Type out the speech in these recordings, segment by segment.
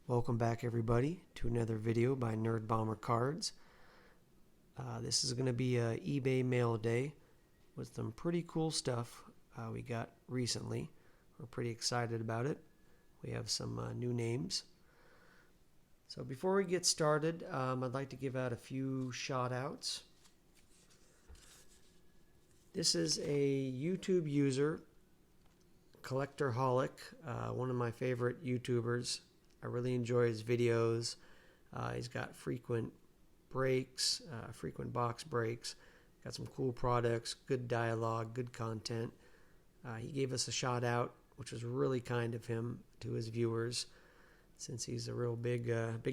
Welcome back everybody to another video by Nerd Bomber Cards. This is going to be a eBay mail day with some pretty cool stuff we got recently. We're pretty excited about it. We have some new names. So before we get started, I'd like to give out a few shout outs. This is a YouTube user, Collectorholic, one of my favorite YouTubers. I really enjoy his videos. He's got frequent breaks, frequent box breaks, got some cool products, good dialogue, good content. He gave us a shout out, which was really kind of him to his viewers, since he's a real big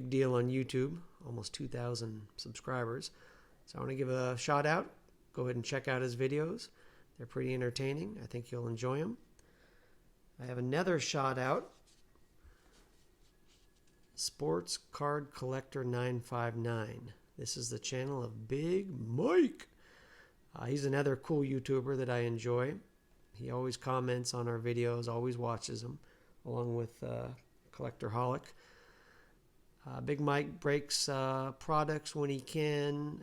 deal on YouTube, almost 2,000 subscribers. So I want to give a shout out. Go ahead and check out his videos. They're pretty entertaining. I think you'll enjoy them. I have another shout out. Sports Card Collector 959. This is the channel of Big Mike. He's another cool YouTuber that I enjoy. He always comments on our videos, always watches them, along with Collectorholic. Big Mike breaks products when he can.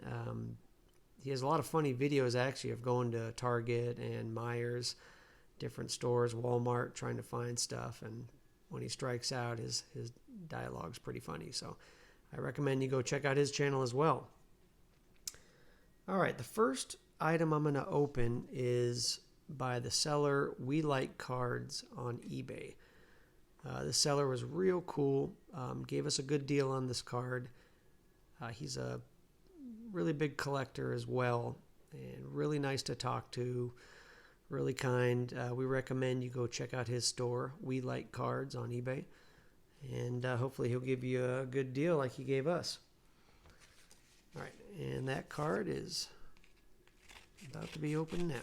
He has a lot of funny videos actually of going to Target and Myers, different stores, Walmart, trying to find stuff, and when he strikes out, his dialogue's pretty funny. So I recommend you go check out his channel as well. All right, the first item I'm going to open is by the seller We Like Cards on eBay. The seller was real cool, gave us a good deal on this card. He's a really big collector as well, and really nice to talk to. Really kind. We recommend you go check out his store, We Like Cards, on eBay. And hopefully he'll give you a good deal like he gave us. All right, and that card is about to be opened now.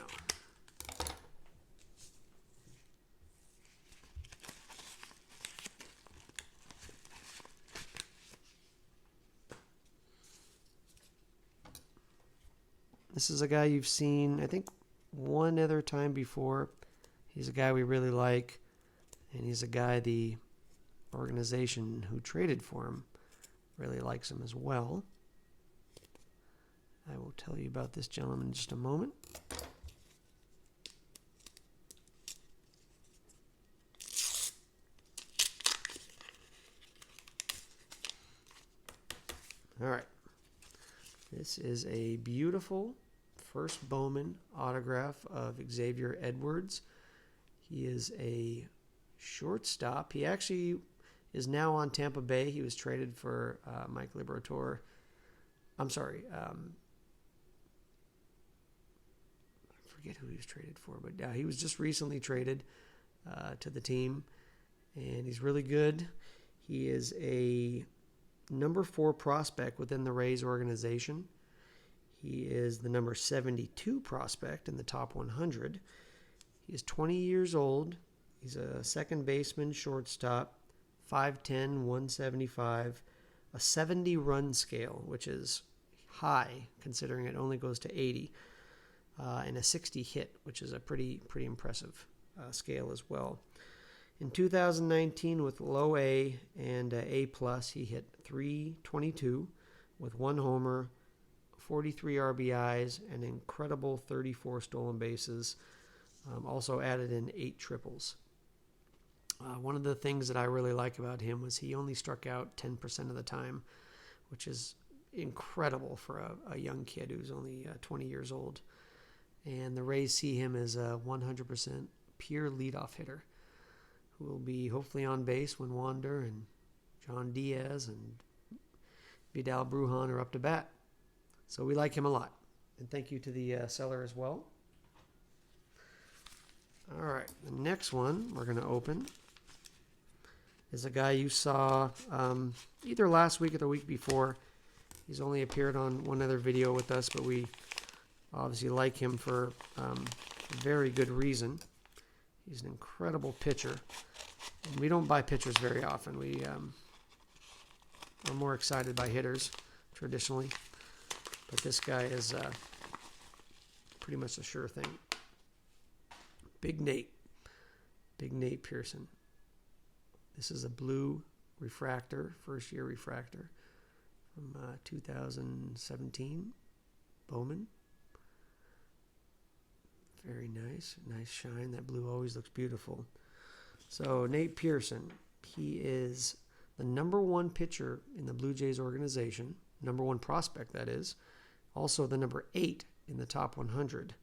This is a guy you've seen, I think, one other time before. He's a guy we really like, and he's a guy the organization who traded for him really likes him as well. I will tell you about this gentleman in just a moment. All right, this is a beautiful first Bowman autograph of Xavier Edwards. He is a shortstop. He actually is now on Tampa Bay. He was traded for Mike Liberatore. I'm sorry. I forget who he was traded for, but yeah, he was just recently traded to the team, and he's really good. He is a number 4 prospect within the Rays organization. He is the number 72 prospect in the top 100. He is 20 years old. He's a second baseman, shortstop, 5'10", 175, a 70 run scale, which is high considering it only goes to 80, and a 60 hit, which is a pretty impressive scale as well. In 2019, with low A and A+, he hit .322 with 1 homer, 43 RBIs, an incredible 34 stolen bases. Also added in 8 triples. One of the things that I really like about him was he only struck out 10% of the time, which is incredible for a young kid who's only 20 years old. And the Rays see him as a 100% pure leadoff hitter who will be hopefully on base when Wander and John Diaz and Vidal Brujan are up to bat. So we like him a lot. And thank you to the seller as well. All right, the next one we're going to open is a guy you saw either last week or the week before. He's only appeared on one other video with us, but we obviously like him for a very good reason. He's an incredible pitcher. And we don't buy pitchers very often. We are more excited by hitters traditionally. But this guy is pretty much a sure thing. Big Nate Pearson. This is a blue refractor, first year refractor from 2017. Bowman. Very nice. Nice shine. That blue always looks beautiful. So Nate Pearson, he is the #1 pitcher in the Blue Jays organization. #1 prospect, that is. Also the #8 in the top 100.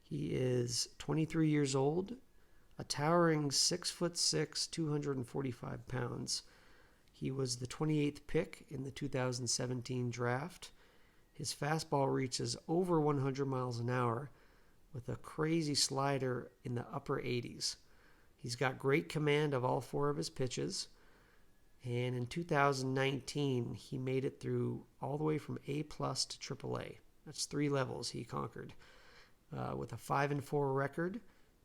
He is 23 years old, a towering 6'6", 245 pounds. He was the 28th pick in the 2017 draft. His fastball reaches over 100 miles an hour with a crazy slider in the upper 80s. He's got great command of all 4 of his pitches. And in 2019, he made it through all the way from A+ to AAA. That's 3 levels he conquered. With a 5-4 record,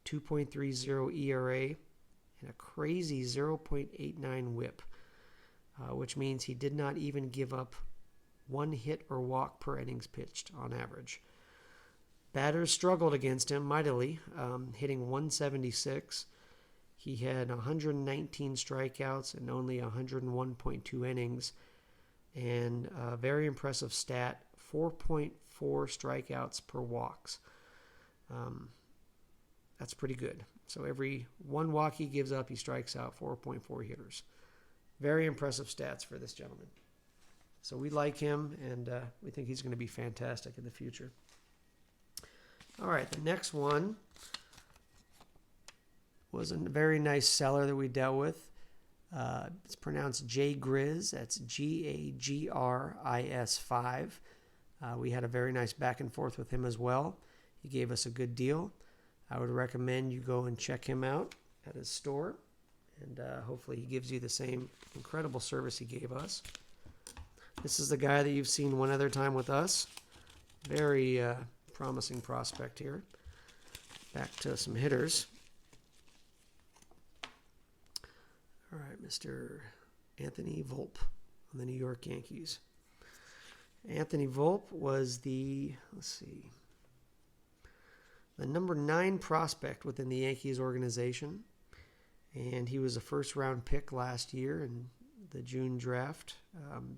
2.30 ERA, and a crazy 0.89 whip, which means he did not even give up 1 hit or walk per innings pitched on average. Batters struggled against him mightily, hitting 176. He had 119 strikeouts and only 101.2 innings, and a very impressive stat, 4.4 strikeouts per walks. That's pretty good. So every 1 walk he gives up, he strikes out 4.4 hitters. Very impressive stats for this gentleman. So we like him, and we think he's going to be fantastic in the future. All right, the next one was a very nice seller that we dealt with. It's pronounced J Grizz. That's Gagris 5. We had a very nice back and forth with him as well. He gave us a good deal. I would recommend you go and check him out at his store, and hopefully he gives you the same incredible service he gave us. This is the guy that you've seen one other time with us. Very promising prospect here. Back to some hitters. All right, Mr. Anthony Volpe on the New York Yankees. Anthony Volpe was the #9 prospect within the Yankees organization, and he was a first-round pick last year in the June draft,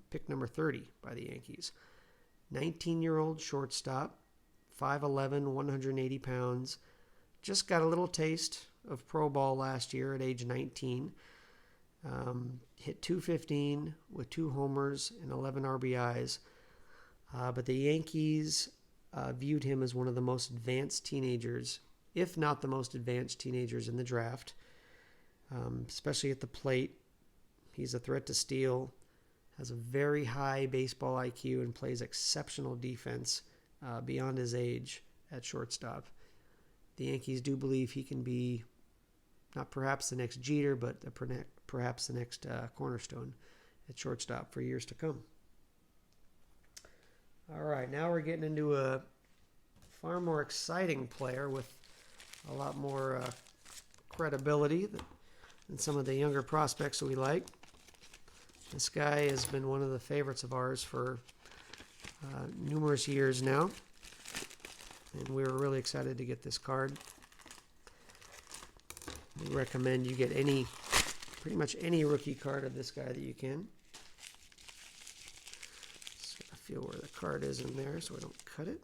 pick number 30 by the Yankees. 19-year-old shortstop, 5'11", 180 pounds, just got a little taste of pro ball last year at age 19. Hit .215 with 2 homers and 11 RBIs. But the Yankees viewed him as one of the most advanced teenagers, if not the most advanced teenagers in the draft, especially at the plate. He's a threat to steal, has a very high baseball IQ, and plays exceptional defense beyond his age at shortstop. The Yankees do believe he can be not perhaps the next Jeter, but perhaps the next cornerstone at shortstop for years to come. All right, now we're getting into a far more exciting player with a lot more credibility than some of the younger prospects that we like. This guy has been one of the favorites of ours for numerous years now, and we were really excited to get this card. We recommend you get pretty much any rookie card of this guy that you can. Just gotta feel where the card is in there so I don't cut it.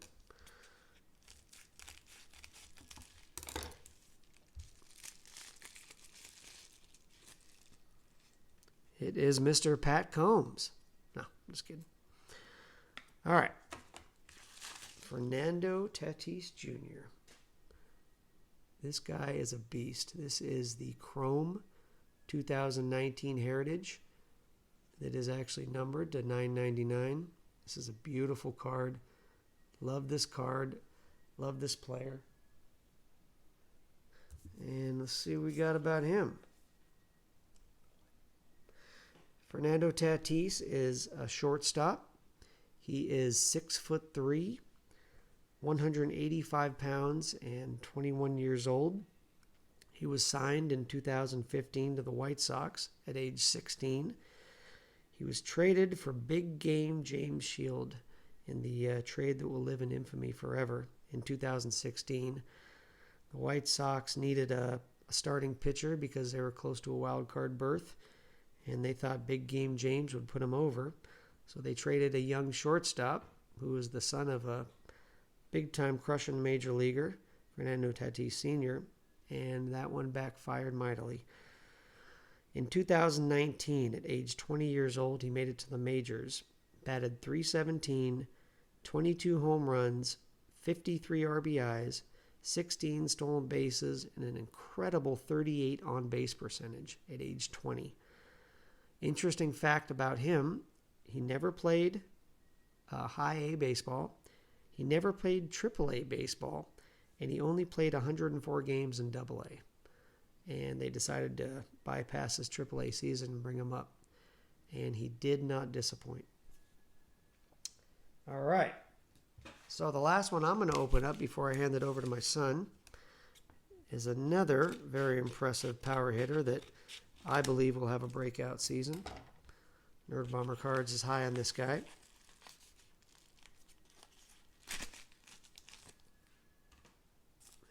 It is Mr. Pat Combs. No, I'm just kidding. All right. Fernando Tatis Jr. This guy is a beast. This is the Chrome 2019 Heritage that is actually numbered to 999. This is a beautiful card. Love this card. Love this player. And let's see what we got about him. Fernando Tatis is a shortstop. He is 6'3", 185 pounds, and 21 years old. He was signed in 2015 to the White Sox at age 16. He was traded for big game James Shield in the trade that will live in infamy forever in 2016. The White Sox needed a starting pitcher because they were close to a wild card berth, and they thought Big Game James would put him over. So they traded a young shortstop who was the son of a big-time crushing major leaguer, Fernando Tatis Sr., and that one backfired mightily. In 2019, at age 20 years old, he made it to the majors, batted .317, 22 home runs, 53 RBIs, 16 stolen bases, and an incredible 38 on-base percentage at age 20. Interesting fact about him, he never played high A baseball, he never played AAA baseball, and he only played 104 games in AA. And they decided to bypass his AAA season and bring him up. And he did not disappoint. All right. So the last one I'm going to open up before I hand it over to my son is another very impressive power hitter that I believe will have a breakout season. Nerd Bomber Cards is high on this guy.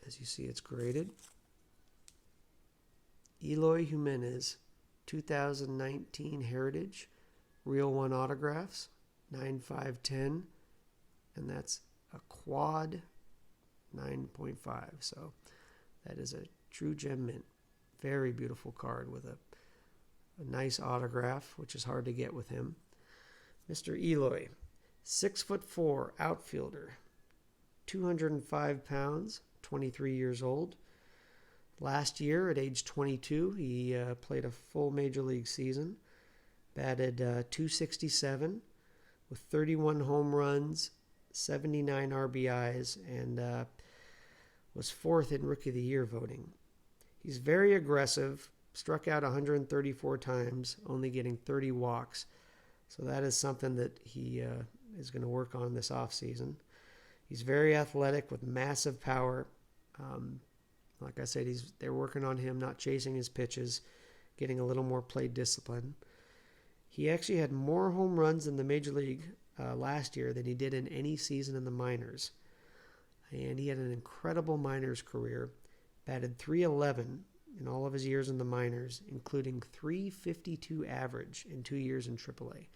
As you see, it's graded. Eloy Jimenez, 2019 Heritage, Real One Autographs, 9.510, and that's a quad 9.5. So that is a true gem mint. Very beautiful card with a nice autograph, which is hard to get with him. Mr. Eloy, 6'4" outfielder, 205 pounds, 23 years old. Last year, at age 22, he played a full major league season, batted .267 with 31 home runs, 79 RBIs, and was fourth in Rookie of the Year voting. He's very aggressive, struck out 134 times, only getting 30 walks. So that is something that he is going to work on this offseason. He's very athletic with massive power. Like I said, they're working on him not chasing his pitches, getting a little more plate discipline. He actually had more home runs in the Major League last year than he did in any season in the minors. And he had an incredible minors career, batted .311 in all of his years in the minors, including .352 average in 2 years in AAA.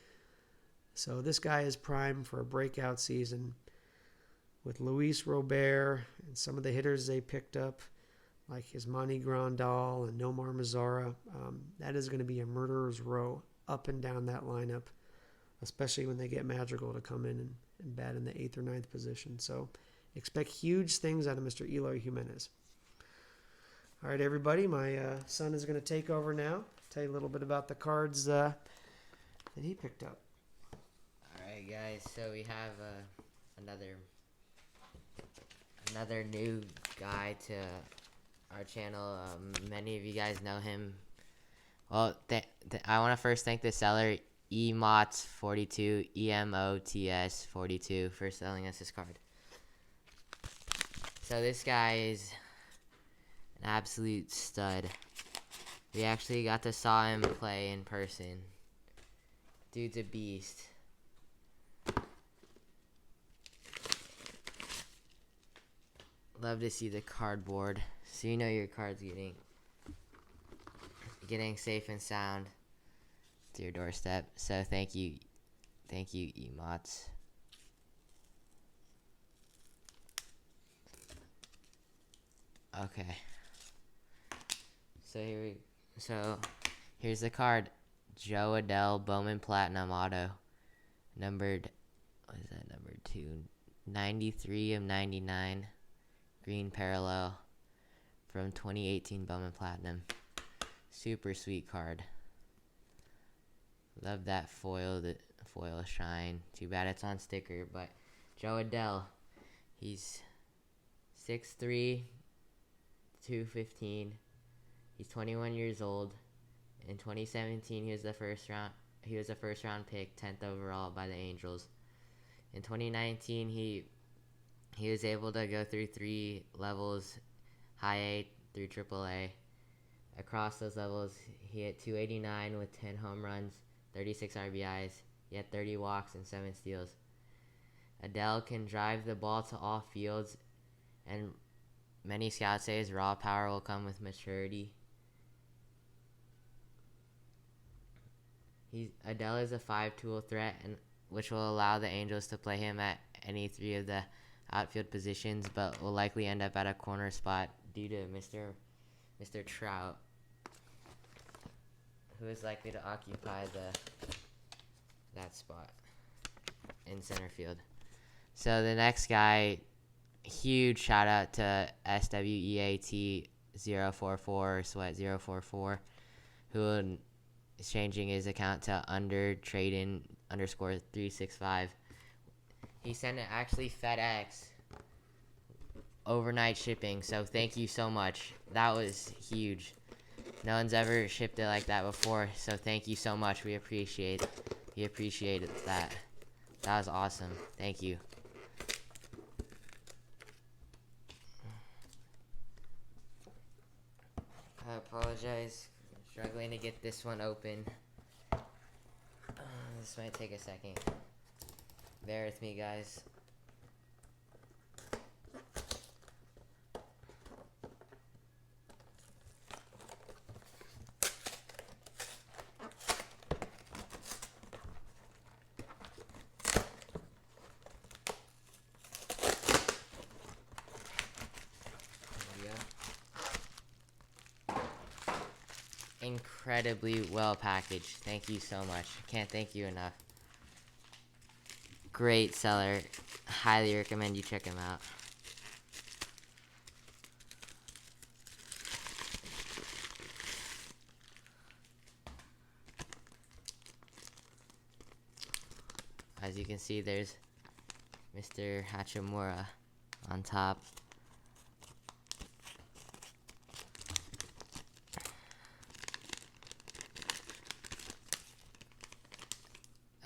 So this guy is primed for a breakout season with Luis Robert and some of the hitters they picked up, like Yasmani Grandal and Nomar Mazara. That is going to be a murderer's row up and down that lineup, especially when they get Madrigal to come in and bat in the 8th or 9th position. So expect huge things out of Mr. Eloy Jimenez. All right, everybody, my son is going to take over now, tell you a little bit about the cards that he picked up. All right, guys, so we have another new guy to our channel. Many of you guys know him. Well, I want to first thank the seller, EMOTS42, EMOTS42, for selling us this card. So this guy is an absolute stud. We actually got to saw him play in person. Dude's a beast. Love to see the cardboard, so you know your card's getting safe and sound to your doorstep. So thank you, Emots. Okay. So here's the card. Joe Adele Bowman Platinum Auto, numbered 2, 93 of 99. Green parallel from 2018 Bowman Platinum. Super sweet card. Love that foil shine. Too bad it's on sticker, but Joe Adele, he's 6'3", 215. He's 21 years old. In 2017, he was a first round pick, 10th overall by the Angels. In 2019, he was able to go through 3 levels, high A through AAA. Across those levels, he hit .289 with 10 home runs, 36 RBIs. He had 30 walks and 7 steals. Adele can drive the ball to all fields, and many scouts say his raw power will come with maturity. Adele is a 5-tool threat, and which will allow the Angels to play him at any 3 of the outfield positions, but will likely end up at a corner spot due to Mr. Trout, who is likely to occupy that spot in center field. So the next guy, huge shout out to SWEAT044 Sweat044, who is changing his account to _trading_365. He sent it actually FedEx overnight shipping, so thank you so much. That was huge. No one's ever shipped it like that before, so thank you so much. We appreciate that. That was awesome. Thank you. I apologize. I'm struggling to get this one open. This might take a second. Bear with me, guys. Incredibly well packaged. Thank you so much. Can't thank you enough. Great seller. Highly recommend you check him out. As you can see, there's Mr. Hachimura on top.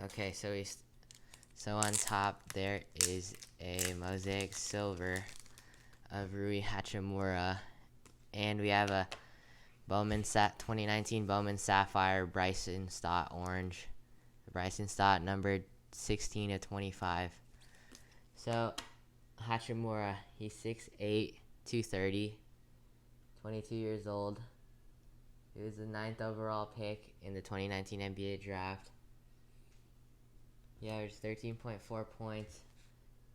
Okay, so on top there is a mosaic silver of Rui Hachimura, and we have a 2019 Bowman Sapphire Bryson Stott orange. Bryson Stott numbered 16/25. So Hachimura, he's 6'8", 230, 22 years old. He was the 9th overall pick in the 2019 NBA draft. He averaged 13.4 points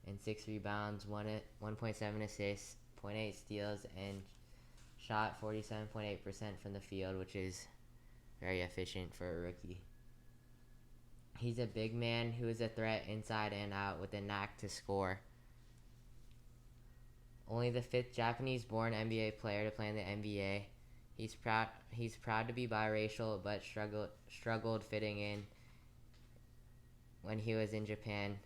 and 6 rebounds, 1.7 assists, 0.8 steals, and shot 47.8% from the field, which is very efficient for a rookie. He's a big man who is a threat inside and out with a knack to score. Only the 5th Japanese-born NBA player to play in the NBA. He's proud to be biracial, but struggled fitting in when he was in Japan.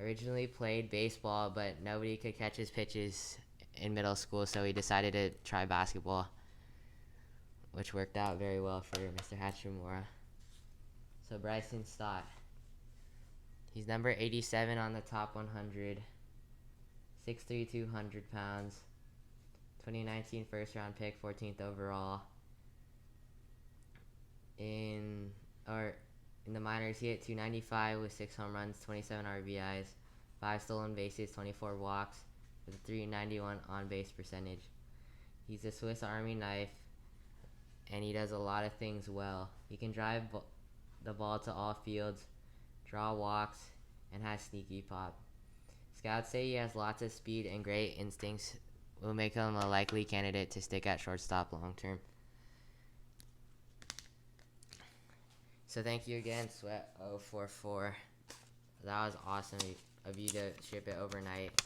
Originally played baseball, but nobody could catch his pitches in middle school, so he decided to try basketball, which worked out very well for Mr. Hachimura. So Bryson Stott, he's number 87 on the top 100, 6'3", 200 pounds, 2019 first round pick, 14th overall. In the minors, he hit .295 with 6 home runs, 27 RBIs, 5 stolen bases, 24 walks, with a .391 on-base percentage. He's a Swiss Army knife, and he does a lot of things well. He can drive the ball to all fields, draw walks, and has sneaky pop. Scouts say he has lots of speed and great instincts, will make him a likely candidate to stick at shortstop long term. So thank you again, Sweat044. That was awesome of you to ship it overnight.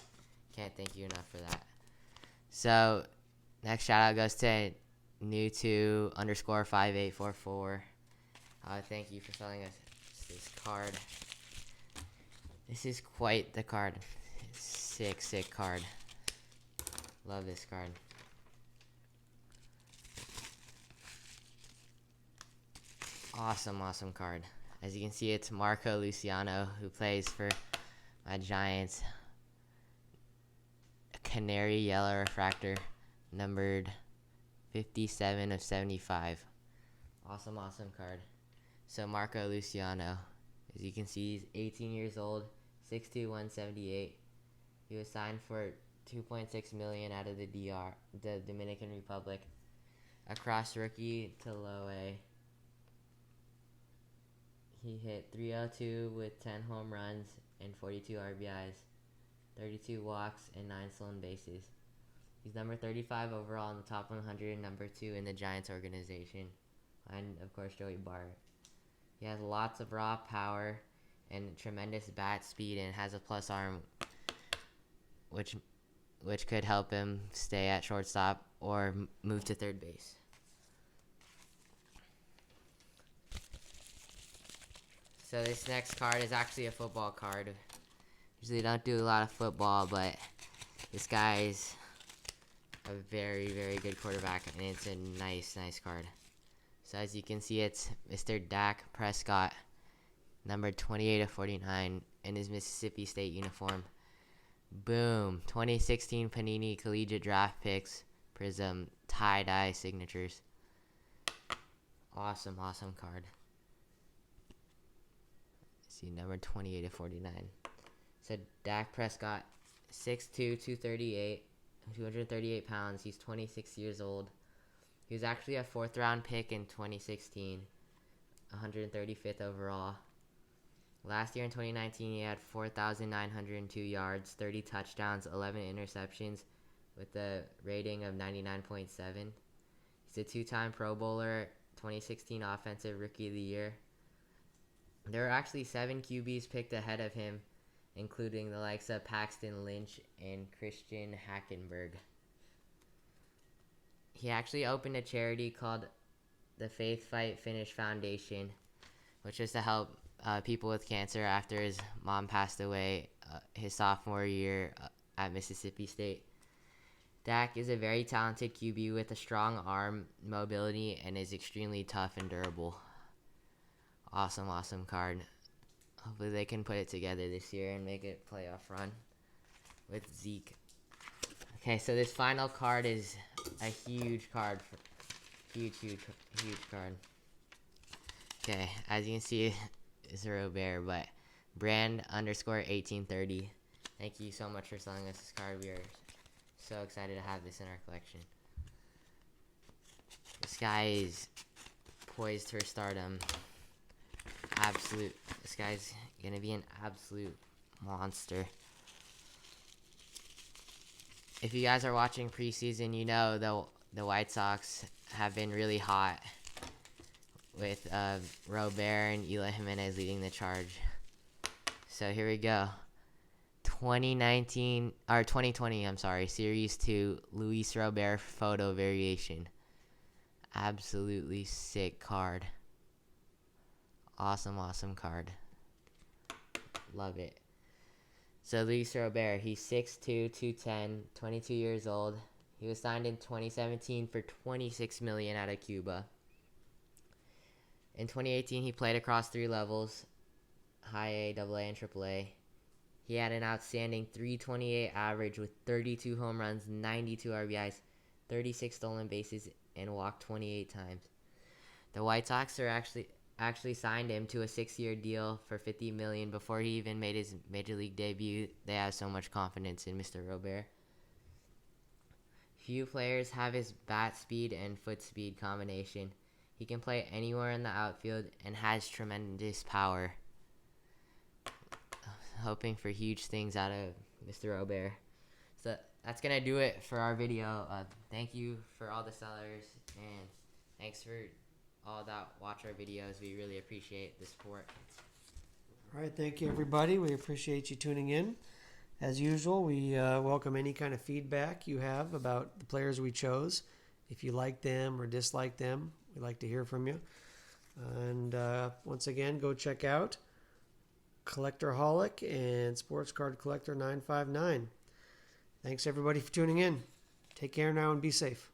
Can't thank you enough for that. So next shout out goes to new2_5844. Thank you for selling us this card. This is quite the card. Sick card. Love this card. Awesome card. As you can see, it's Marco Luciano, who plays for my Giants. A canary yellow refractor, numbered 57/75. Awesome card. So Marco Luciano, as you can see, he's 18 years old, 6'2", 178. He was signed for $2.6 million out of the Dominican Republic, across rookie to low A. He hit 302 with 10 home runs and 42 RBIs, 32 walks, and 9 stolen bases. He's number 35 overall in the top 100 and number 2 in the Giants organization. And, of course, Joey Bart. He has lots of raw power and tremendous bat speed and has a plus arm, which could help him stay at shortstop or move to third base. So this next card is actually a football card. Usually don't do a lot of football, but this guy's a very, very good quarterback, and it's a nice card. So as you can see, it's Mr. Dak Prescott, number 28/49 in his Mississippi State uniform. Boom. 2016 Panini Collegiate Draft Picks Prism tie-dye signatures. Awesome card. See, number 28/49. So Dak Prescott, 6'2", 238 pounds. He's 26 years old. He was actually a 4th round pick in 2016, 135th overall. Last year in 2019, he had 4,902 yards, 30 touchdowns, 11 interceptions, with a rating of 99.7. He's a 2-time Pro Bowler, 2016 Offensive Rookie of the Year. There were actually 7 QBs picked ahead of him, including the likes of Paxton Lynch and Christian Hackenberg. He actually opened a charity called the Faith Fight Finish Foundation, which is to help people with cancer after his mom passed away his sophomore year at Mississippi State. Dak is a very talented QB with a strong arm mobility and is extremely tough and durable. Awesome card. Hopefully they can put it together this year and make it playoff run with Zeke. Okay, so this final card is a huge card. Huge card. Okay, as you can see, it's a Robert, but brand_1830. Thank you so much for selling us this card. We are so excited to have this in our collection. This guy is poised for stardom. This guy's gonna be an absolute monster. If you guys are watching preseason, you know the White Sox have been really hot with Robert and Eli Jimenez leading the charge. So here we go. 2020, Series 2, Luis Robert photo variation. Absolutely sick card. Awesome card. Love it. So Luis Robert, he's 6'2", 210, 22 years old. He was signed in 2017 for $26 million out of Cuba. In 2018, he played across 3 levels, high A, AA, and AAA. He had an outstanding .328 average with 32 home runs, 92 RBIs, 36 stolen bases, and walked 28 times. The White Sox are actually signed him to a 6-year deal for $50 million before he even made his major league debut. They have so much confidence in Mr. Robert. Few players have his bat speed and foot speed combination. He can play anywhere in the outfield and has tremendous power. Hoping for huge things out of Mr. Robert. So that's going to do it for our video. Thank you for all the sellers, and thanks for all that watch our videos. We really appreciate the support. All right, thank you, everybody. We appreciate you tuning in. As usual, we welcome any kind of feedback you have about the players we chose. If you like them or dislike them, we'd like to hear from you. And once again, go check out Collectorholic and Sports Card Collector 959. Thanks, everybody, for tuning in. Take care now and be safe.